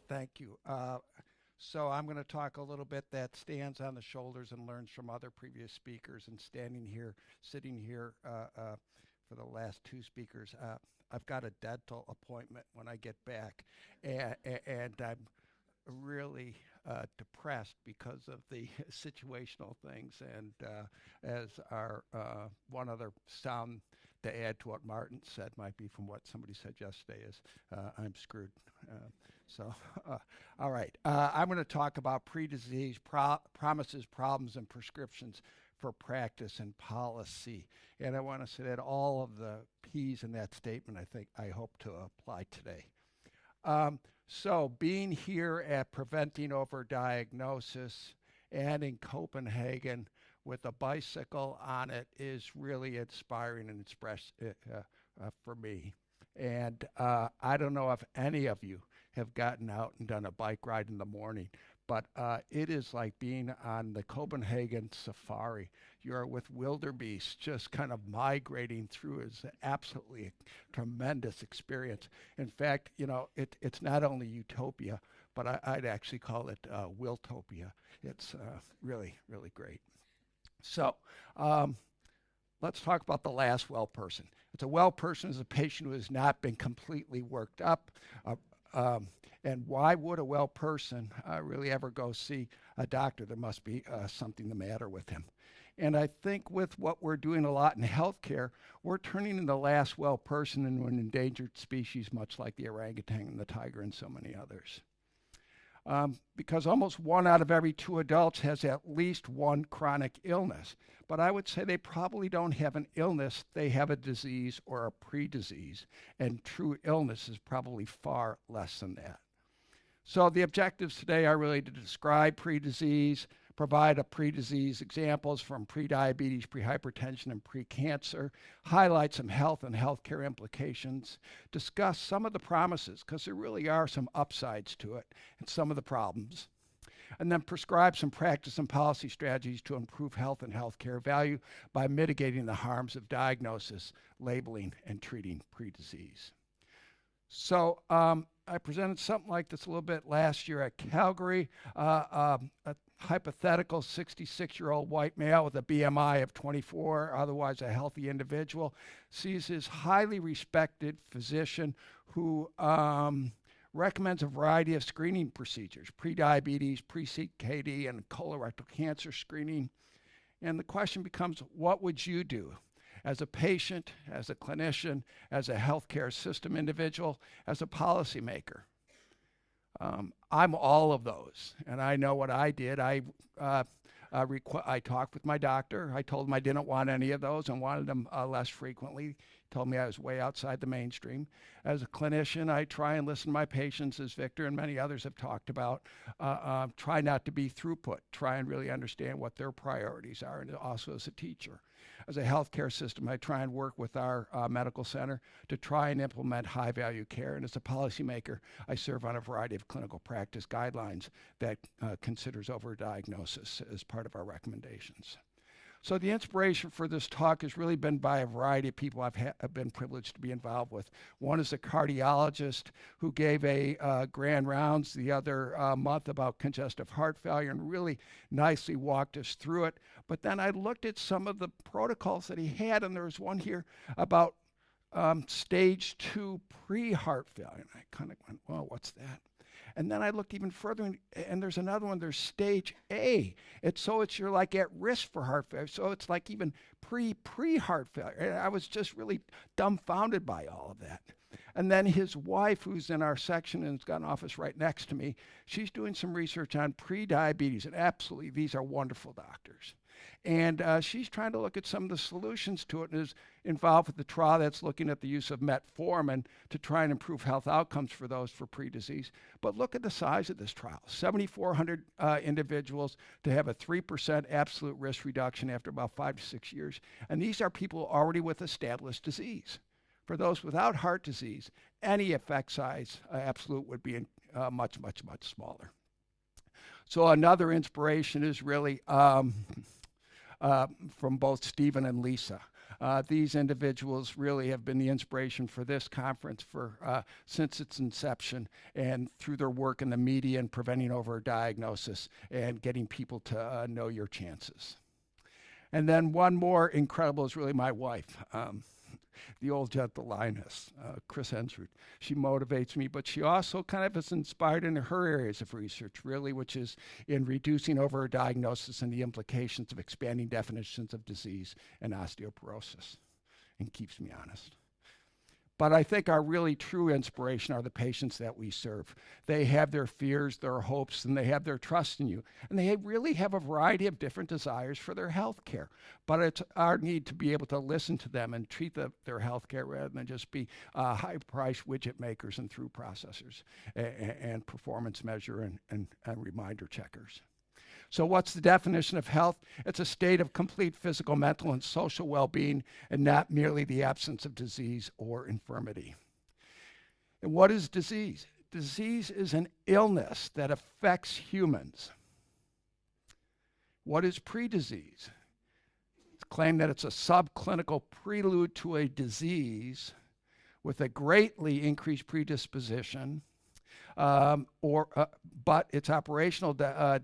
Thank you. So I'm going to talk a little bit that stands on the shoulders and learns from other previous speakers. And sitting here for the last two speakers, I've got a dental appointment when I get back, and I'm really depressed because of the situational things. And as our one other sound to add to what Martin said might be from what somebody said yesterday is I'm screwed. All right. I'm going to talk about pre-disease promises, problems, and prescriptions for practice and policy. And I want to say that all of the P's in that statement, I hope to apply today. So being here at Preventing Overdiagnosis and in Copenhagen with a bicycle on it is really inspiring and for me. And I don't know if any of you have gotten out and done a bike ride in the morning, but it is like being on the Copenhagen Safari. You're with wildebeest just kind of migrating through. It's absolutely a tremendous experience. In fact, you know, it's not only utopia, but I'd actually call it Wiltopia. It's really, really great. So let's talk about the last well person. It's a well person is a patient who has not been completely worked up. And why would a well person really ever go see a doctor? There must be something the matter with him. And I think with what we're doing a lot in healthcare, we're turning the last well person into an endangered species, much like the orangutan and the tiger and so many others. Because almost 1 out of every 2 adults has at least one chronic illness. But I would say they probably don't have an illness, they have a disease or a pre-disease. And true illness is probably far less than that. So the objectives today are really to describe pre-disease, provide a pre-disease examples from pre-diabetes, pre-hypertension, and pre-cancer, highlight some health and healthcare implications, discuss some of the promises, because there really are some upsides to it, and some of the problems, and then prescribe some practice and policy strategies to improve health and healthcare value by mitigating the harms of diagnosis, labeling, and treating pre-disease. So I presented something like this a little bit last year at Calgary. A hypothetical 66-year-old white male with a BMI of 24, otherwise a healthy individual, sees his highly respected physician who recommends a variety of screening procedures, pre-diabetes, pre-CKD, and colorectal cancer screening. And the question becomes, what would you do? As a patient, as a clinician, as a healthcare system individual, as a policymaker. I'm all of those, and I know what I did. I talked with my doctor. I told him I didn't want any of those and wanted them less frequently. He told me I was way outside the mainstream. As a clinician, I try and listen to my patients, as Victor and many others have talked about. Try not to be throughput. Try and really understand what their priorities are, and also as a teacher. As a healthcare system, I try and work with our medical center to try and implement high-value care. And as a policymaker, I serve on a variety of clinical practice guidelines that considers overdiagnosis as part of our recommendations. So the inspiration for this talk has really been by a variety of people I've been privileged to be involved with. One is a cardiologist who gave a grand rounds the other month about congestive heart failure and really nicely walked us through it. But then I looked at some of the protocols that he had, and there was one here about stage 2 pre-heart failure. And I kind of went, well, what's that? And then I looked even further, and there's another one, there's stage A. You're like at risk for heart failure. So it's like even pre-heart failure. And I was just really dumbfounded by all of that. And then his wife, who's in our section and has got an office right next to me, she's doing some research on pre-diabetes. And absolutely, these are wonderful doctors. And she's trying to look at some of the solutions to it and is involved with the trial that's looking at the use of metformin to try and improve health outcomes for those for pre-disease. But look at the size of this trial, 7,400 individuals to have a 3% absolute risk reduction after about 5 to 6 years. And these are people already with established disease. For those without heart disease, any effect size absolute would be much, much, much smaller. So another inspiration is really from both Stephen and Lisa. These individuals really have been the inspiration for this conference since its inception, and through their work in the media and preventing overdiagnosis and getting people to know your chances. And then one more incredible is really my wife, the old gentle lioness, Chris Hensrud. She motivates me, but she also kind of is inspired in her areas of research, really, which is in reducing overdiagnosis and the implications of expanding definitions of disease and osteoporosis, and keeps me honest. But I think our really true inspiration are the patients that we serve. They have their fears, their hopes, and they have their trust in you. And they really have a variety of different desires for their health care. But it's our need to be able to listen to them and treat their health care rather than just be high-priced widget makers and through processors and performance measure and reminder checkers. So what's the definition of health? It's a state of complete physical, mental, and social well-being, and not merely the absence of disease or infirmity. And what is disease? Disease is an illness that affects humans. What is pre-disease? It's claimed that it's a subclinical prelude to a disease with a greatly increased predisposition, but its operational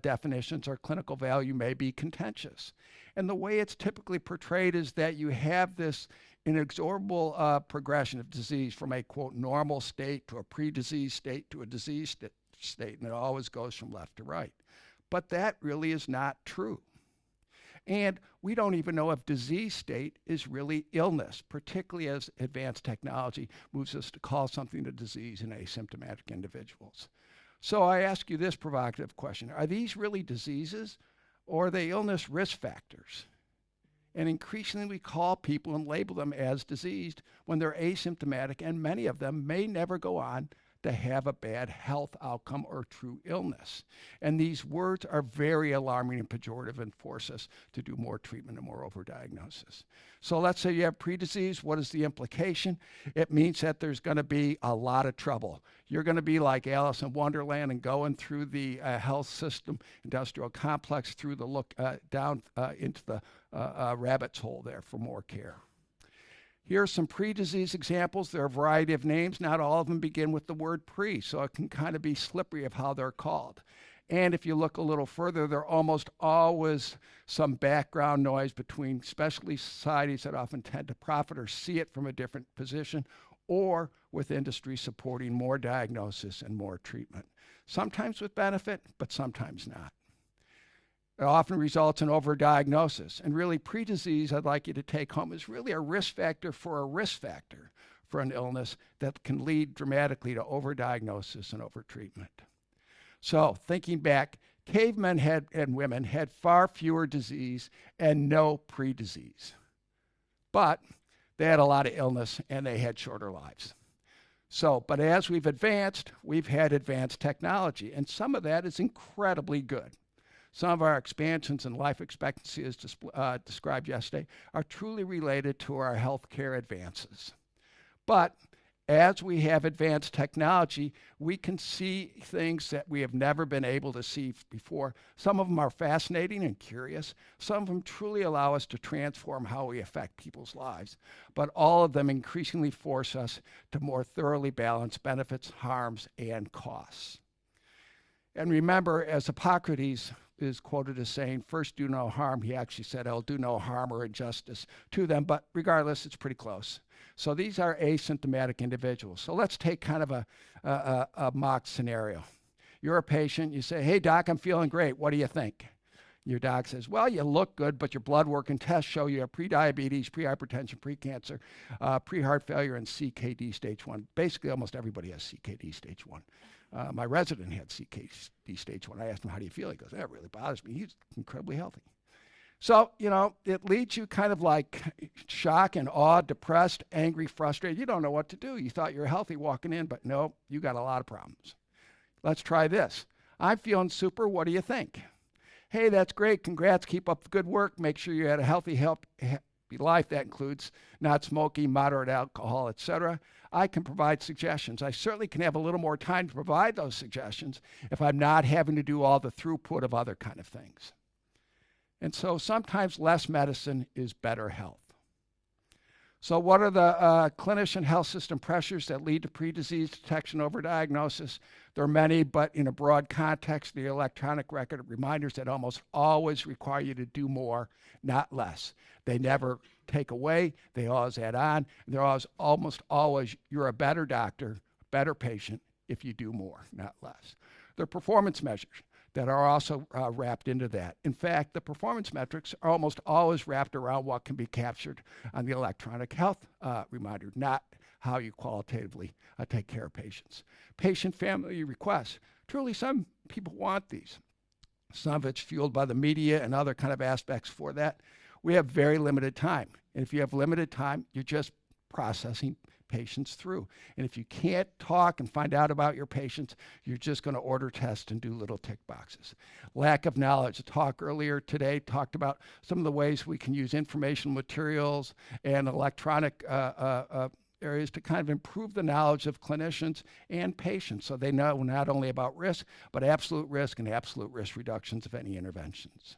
definitions or clinical value may be contentious. And the way it's typically portrayed is that you have this inexorable progression of disease from a, quote, normal state to a pre-disease state to a disease state, and it always goes from left to right. But that really is not true. And we don't even know if disease state is really illness, particularly as advanced technology moves us to call something a disease in asymptomatic individuals. So I ask you this provocative question. Are these really diseases, or are they illness risk factors? And increasingly we call people and label them as diseased when they're asymptomatic, and many of them may never go on to have a bad health outcome or true illness. And these words are very alarming and pejorative and force us to do more treatment and more overdiagnosis. So let's say you have pre-disease. What is the implication? It means that there's going to be a lot of trouble. You're going to be like Alice in Wonderland and going through the health system, industrial complex, through the look down into the rabbit's hole there for more care. Here are some pre-disease examples. There are a variety of names. Not all of them begin with the word pre, so it can kind of be slippery of how they're called. And if you look a little further, there are almost always some background noise between specialty societies that often tend to profit or see it from a different position, or with industry supporting more diagnosis and more treatment. Sometimes with benefit, but sometimes not. It often results in overdiagnosis. And really, pre-disease, I'd like you to take home, is really a risk factor for an illness that can lead dramatically to overdiagnosis and overtreatment. So, thinking back, cavemen and women had far fewer disease and no pre-disease. But they had a lot of illness and they had shorter lives. So, but as we've advanced, we've had advanced technology, and some of that is incredibly good. Some of our expansions in life expectancy, as described yesterday, are truly related to our healthcare advances. But as we have advanced technology, we can see things that we have never been able to see before. Some of them are fascinating and curious. Some of them truly allow us to transform how we affect people's lives. But all of them increasingly force us to more thoroughly balance benefits, harms, and costs. And remember, as Hippocrates is quoted as saying, first do no harm, he actually said, I'll do no harm or injustice to them, but regardless, it's pretty close. So these are asymptomatic individuals. So let's take kind of a mock scenario. You're a patient, you say, hey doc, I'm feeling great, what do you think? Your doc says, well, you look good, but your blood work and tests show you have pre-diabetes, pre-hypertension, pre-cancer, pre-heart failure, and CKD stage 1. Basically, almost everybody has CKD stage 1. My resident had CKD stage 1. I asked him, how do you feel? He goes, that really bothers me. He's incredibly healthy. So, you know, it leads you kind of like shock and awe, depressed, angry, frustrated. You don't know what to do. You thought you were healthy walking in, but no, you got a lot of problems. Let's try this. I'm feeling super. What do you think? Hey, that's great. Congrats. Keep up the good work. Make sure you had a healthy life. That includes not smoking, moderate alcohol, etc. I can provide suggestions. I certainly can have a little more time to provide those suggestions if I'm not having to do all the throughput of other kind of things. And so sometimes less medicine is better health. So what are the clinician health system pressures that lead to pre-disease detection overdiagnosis? There are many, but in a broad context, the electronic record of reminders that almost always require you to do more, not less. They never take away, they always add on, and they're almost always, you're a better doctor, better patient if you do more, not less. There are performance measures that are also wrapped into that. In fact, the performance metrics are almost always wrapped around what can be captured on the electronic health reminder, not how you qualitatively take care of patients. Patient family requests. Truly, some people want these. Some of it's fueled by the media and other kind of aspects for that. We have very limited time. And if you have limited time, you're just processing patients through. And if you can't talk and find out about your patients, you're just going to order tests and do little tick boxes. Lack of knowledge. The talk earlier today talked about some of the ways we can use informational materials and electronic areas to kind of improve the knowledge of clinicians and patients so they know not only about risk, but absolute risk and absolute risk reductions of any interventions.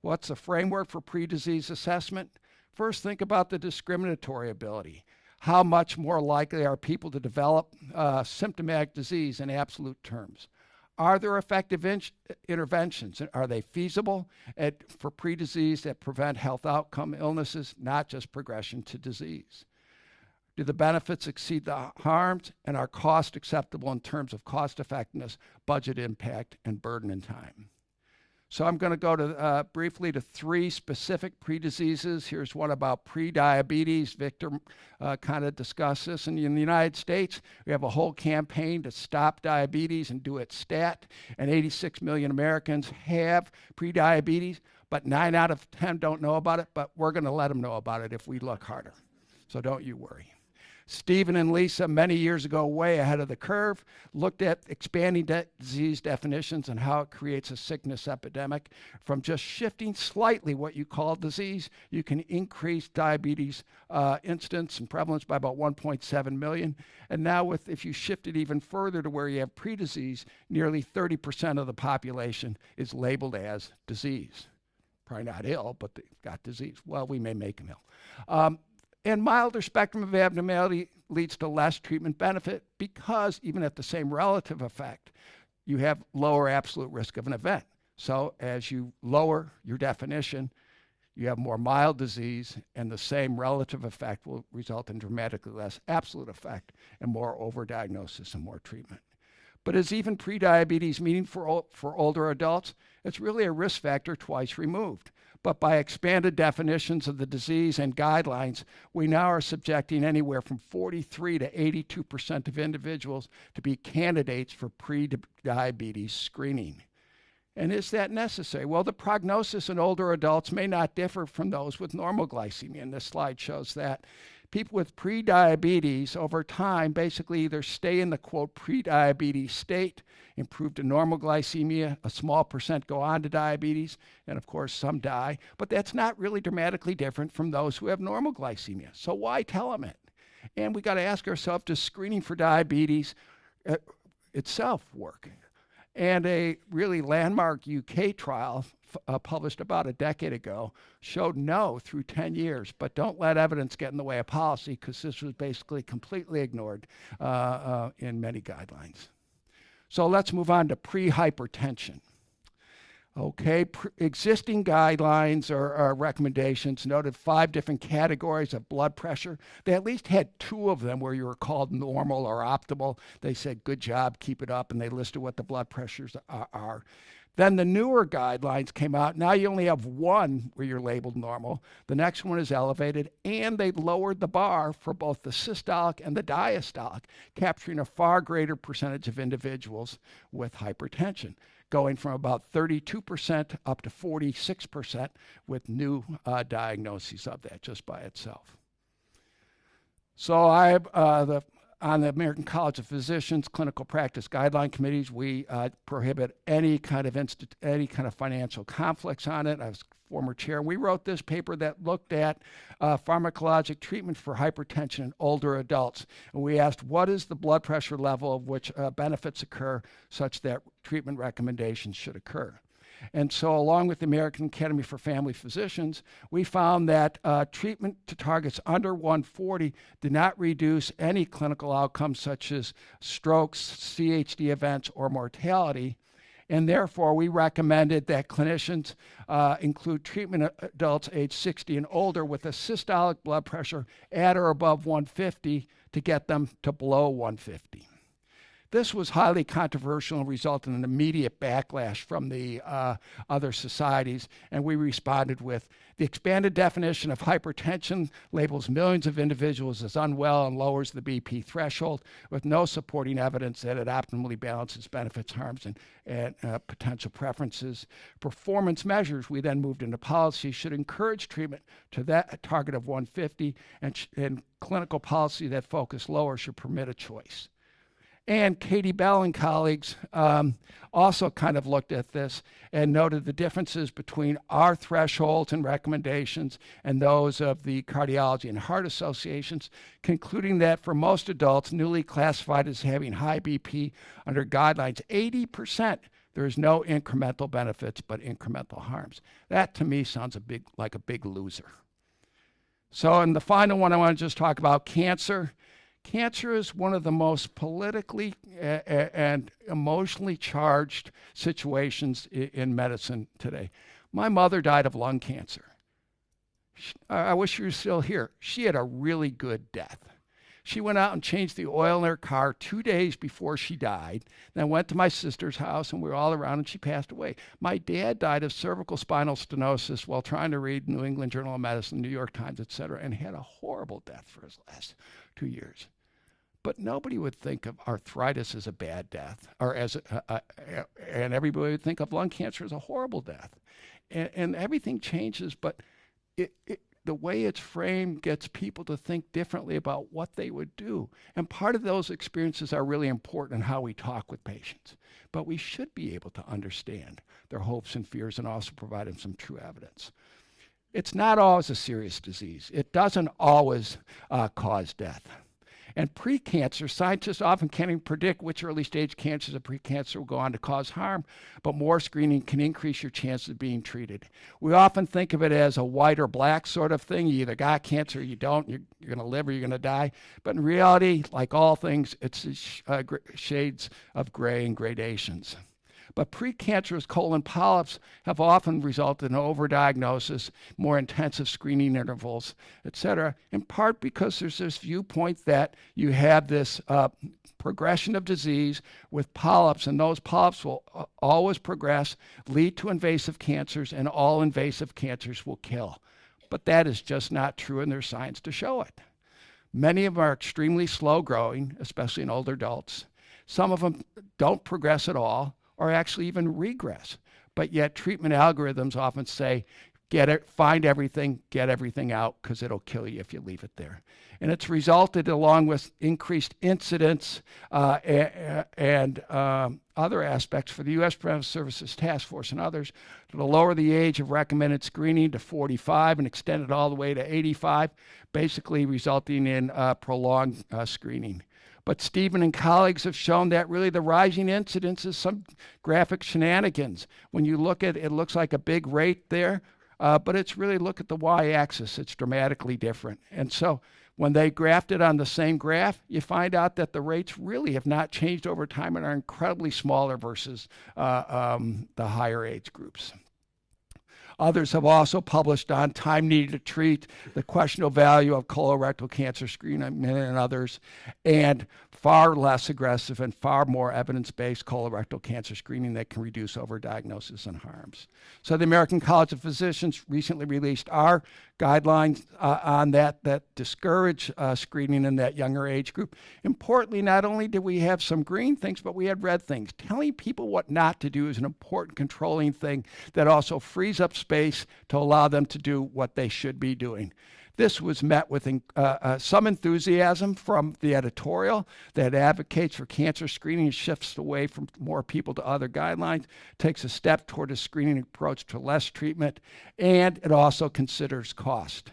What's the framework for pre-disease assessment? First, think about the discriminatory ability. How much more likely are people to develop symptomatic disease in absolute terms? Are there effective interventions? Are they feasible for pre-disease that prevent health outcome illnesses, not just progression to disease? Do the benefits exceed the harms, and are costs acceptable in terms of cost effectiveness, budget impact, and burden and time? So I'm going to go to briefly to 3 specific pre-diseases. Here's one about pre-diabetes. Victor kind of discussed this. And in the United States, we have a whole campaign to stop diabetes and do it stat. And 86 million Americans have pre-diabetes, but 9 out of 10 don't know about it. But we're going to let them know about it if we look harder. So don't you worry. Stephen and Lisa, many years ago, way ahead of the curve, looked at expanding disease definitions and how it creates a sickness epidemic. From just shifting slightly what you call disease, you can increase diabetes incidence and prevalence by about 1.7 million. And now if you shift it even further to where you have pre-disease, nearly 30% of the population is labeled as disease. Probably not ill, but they've got disease. Well, we may make them ill. And milder spectrum of abnormality leads to less treatment benefit because even at the same relative effect, you have lower absolute risk of an event. So as you lower your definition, you have more mild disease, and the same relative effect will result in dramatically less absolute effect and more overdiagnosis and more treatment. But is even prediabetes meaningful for older adults? It's really a risk factor twice removed. But by expanded definitions of the disease and guidelines, we now are subjecting anywhere from 43 to 82% of individuals to be candidates for pre-diabetes screening. And is that necessary? Well, the prognosis in older adults may not differ from those with normal glycemia, and this slide shows that. People with pre-diabetes over time basically either stay in the, quote, pre-diabetes state, improve to normal glycemia, a small percent go on to diabetes, and of course some die, but that's not really dramatically different from those who have normal glycemia. So why tell them it? And we got to ask ourselves, does screening for diabetes itself work? And a really landmark UK trial published about a decade ago showed no through 10 years, but don't let evidence get in the way of policy because this was basically completely ignored in many guidelines. So let's move on to pre-hypertension. Okay, existing guidelines or recommendations noted 5 different categories of blood pressure. They at least had 2 of them where you were called normal or optimal. They said, good job, keep it up, and they listed what the blood pressures are. Then the newer guidelines came out. Now you only have 1 where you're labeled normal. The next one is elevated, and they lowered the bar for both the systolic and the diastolic, capturing a far greater percentage of individuals with hypertension, going from about 32% up to 46% with new diagnoses of that just by itself. So on the American College of Physicians Clinical Practice Guideline Committees, we prohibit any kind of financial conflicts on it. I was former chair. We wrote this paper that looked at pharmacologic treatment for hypertension in older adults. And we asked, what is the blood pressure level of which benefits occur such that treatment recommendations should occur? And so along with the American Academy for Family Physicians, we found that treatment to targets under 140 did not reduce any clinical outcomes such as strokes, CHD events, or mortality. And therefore, we recommended that clinicians include treatment adults age 60 and older with a systolic blood pressure at or above 150 to get them to below 150. This was highly controversial and resulted in an immediate backlash from the other societies, and we responded with, the expanded definition of hypertension labels millions of individuals as unwell and lowers the BP threshold with no supporting evidence that it optimally balances benefits, harms, and potential preferences. Performance measures, we then moved into policy, should encourage treatment to that target of 150, and clinical policy that focus lower should permit a choice. And Katie Bell and colleagues also kind of looked at this and noted the differences between our thresholds and recommendations and those of the cardiology and heart associations, concluding that for most adults newly classified as having high BP under guidelines, 80%, there is no incremental benefits but incremental harms. That to me sounds like a big loser. So in the final one, I want to just talk about cancer. Cancer is one of the most politically and emotionally charged situations in medicine today. My mother died of lung cancer. I wish she was still here. She had a really good death. She went out and changed the oil in her car 2 days before she died, then went to my sister's house, and we were all around, and she passed away. My dad died of cervical spinal stenosis while trying to read New England Journal of Medicine, New York Times, et cetera, and had a horrible death for his last 2 years. But nobody would think of arthritis as a bad death, or as and everybody would think of lung cancer as a horrible death. And everything changes, but the way it's framed gets people to think differently about what they would do. And part of those experiences are really important in how we talk with patients. But we should be able to understand their hopes and fears and also provide them some true evidence. It's not always a serious disease. It doesn't always cause death. And precancer, scientists often can't even predict which early stage cancers of precancer will go on to cause harm, but more screening can increase your chances of being treated. We often think of it as a white or black sort of thing. You either got cancer or you don't. You're going to live or you're going to die. But in reality, like all things, it's shades of gray and gradations. But precancerous colon polyps have often resulted in overdiagnosis, more intensive screening intervals, et cetera, in part because there's this viewpoint that you have this progression of disease with polyps, and those polyps will always progress, lead to invasive cancers, and all invasive cancers will kill. But that is just not true, and there's science to show it. Many of them are extremely slow growing, especially in older adults. Some of them don't progress at all, or actually even regress. But yet treatment algorithms often say, find everything, get everything out, because it'll kill you if you leave it there. And it's resulted, along with increased incidence and other aspects for the U.S. Preventive Services Task Force and others, to lower the age of recommended screening to 45 and extend it all the way to 85, basically resulting in prolonged screening. But Stephen and colleagues have shown that really the rising incidence is some graphic shenanigans. When you look at it, it looks like a big rate there, but it's really, look at the y-axis, it's dramatically different. And so when they graphed it on the same graph, you find out that the rates really have not changed over time and are incredibly smaller versus the higher age groups. Others have also published on time needed to treat, the questionable value of colorectal cancer screening, and others, and far less aggressive and far more evidence-based colorectal cancer screening that can reduce overdiagnosis and harms. So the American College of Physicians recently released our guidelines on that discourage screening in that younger age group. Importantly, not only did we have some green things, but we had red things. Telling people what not to do is an important controlling thing that also frees up space to allow them to do what they should be doing. This was met with some enthusiasm from the editorial that advocates for cancer screening and shifts away from more people to other guidelines, takes a step toward a screening approach to less treatment, and it also considers cost.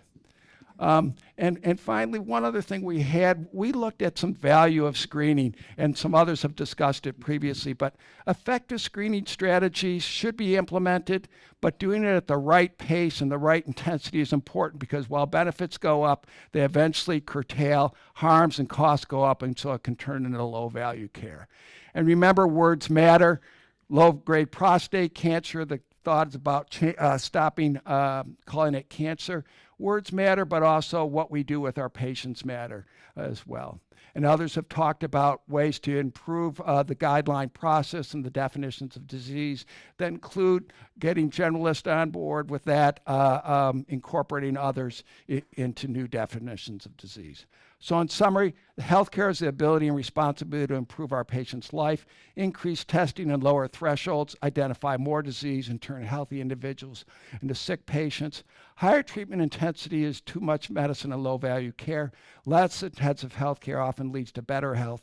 And finally, one other thing we looked at some value of screening, and some others have discussed it previously, but effective screening strategies should be implemented, but doing it at the right pace and the right intensity is important, because while benefits go up, they eventually curtail, harms and costs go up, and so it can turn into low value care. And remember, words matter. Low-grade prostate cancer, the thought is about stopping calling it cancer. Words matter, but also what we do with our patients matter as well. And others have talked about ways to improve the guideline process and the definitions of disease that include getting generalists on board with that, incorporating others into new definitions of disease. So in summary, healthcare is the ability and responsibility to improve our patient's life, increase testing and lower thresholds, identify more disease, and turn healthy individuals into sick patients. Higher treatment intensity is too much medicine and low-value care. Less intensive healthcare often leads to better health.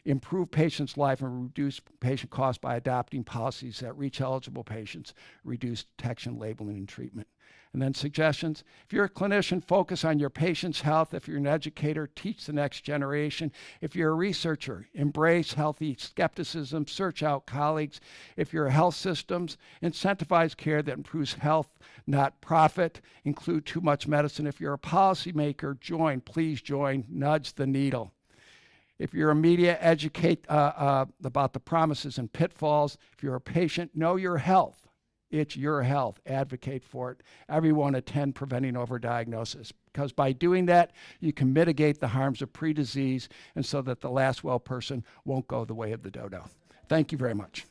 Improve patients' life and reduce patient costs by adopting policies that reach eligible patients, reduce detection, labeling, and treatment. And then suggestions. If you're a clinician, focus on your patient's health. If you're an educator, teach the next generation. If you're a researcher, embrace healthy skepticism, search out colleagues. If you're a health systems, incentivize care that improves health, not profit. Include too much medicine. If you're a policymaker, please join, nudge the needle. If you're a media, educate about the promises and pitfalls. If you're a patient, know your health. It's your health. Advocate for it. Everyone attend Preventing Overdiagnosis, because by doing that, you can mitigate the harms of pre-disease, and so that the last well person won't go the way of the dodo. Thank you very much.